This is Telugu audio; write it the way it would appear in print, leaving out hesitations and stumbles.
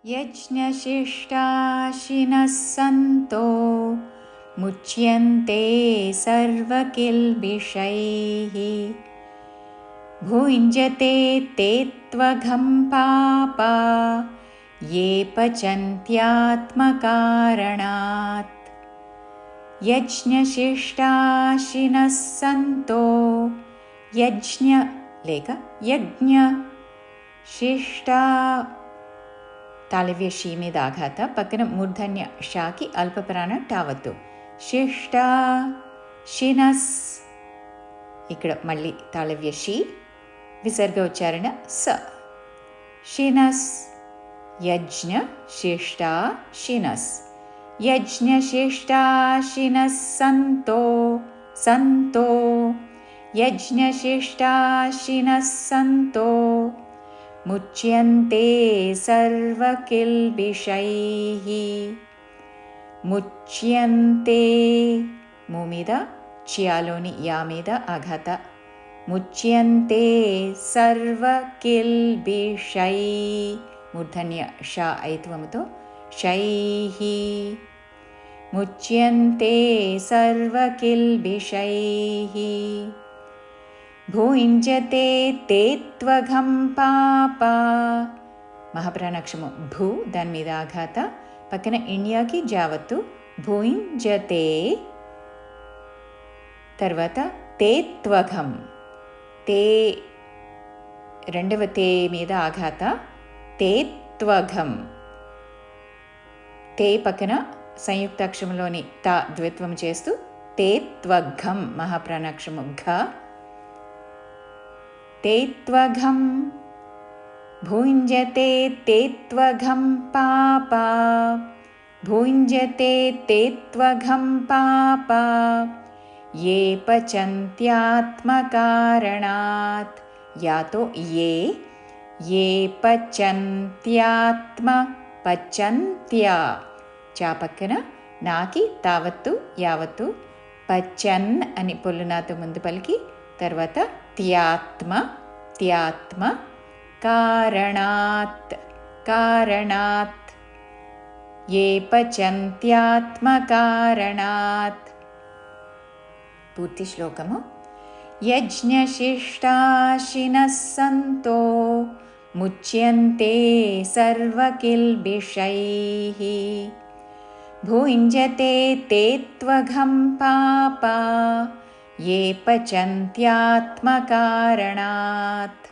यज्ञशिष्टाशिनः सन्तो मुच्यन्ते सर्वकिल्बिषैः भुञ्जते ते त्वघं पापा ये पचन्त्यात्मकारणात् यज्ञशिष्टाशिनः सन्तो यज्ञ लेख यज्ञ शिष्टा तालव्य शी మీద ఆఘాత పక్కన మూర్ధన్య షాకి అల్పప్రాణ టావత్తు శిష్టా శినస్ ఇక్కడ మళ్ళీ తాళవ్య షీ విసర్గ ఉచ్చారణ స శినస్ యజ్ఞ శిష్టా శినస్ యజ్ఞ శిష్టా శినస్ సంతో సంతో యజ్ఞ శిష్టా శినస్ సంతో ముచ్యంతే సర్వకిల్బిషైః ముచ్యంతే ము మీద చియాలోని యా మీద ఆఘాత ముచ్యంతే సర్వకిల్బిషై మూర్ధన్య షా ఐత్వముతో షైః ముచ్యంతే సర్వకిల్బిషైః భుञ्जते ते त्वघं पापा మహాప్రాణాక్షము భూ దాని మీద ఆఘాత పక్కన ఇండియాకి జావత్తు భుञ्जते తర్వాత తే త్వఘం తే రెండవ తే మీద ఆఘాత తే త్వఘం తే పక్కన సంయుక్తాక్షరంలోని తా ద్విత్వం చేస్తూ తే త్వఘం మహాప్రాణాక్షము ఘ ते त्वघं भुञ्जते ते त्वघं पापा भुञ्जते ते त्वघं पापा ये पचन्त्यात्मकारणात् या तो ये पचन्त्या चा पक्कन नाकी तावत्तु यावत्तु पचन् अनि పొల్లునాతో ముందు పలికి తర్వాత త్యాత్మ త్యాత్మ కారణాత్ కారణాత్ ఏ పచంత్యాత్మకారణాత్ పూర్తి శ్లోకము యజ్ఞశిష్టాశినః సంతో ముచ్యంతే సర్వకిల్బిషైః భుञ्जते ते त्वघं पापा ये पचन्त्यात्मकारणात्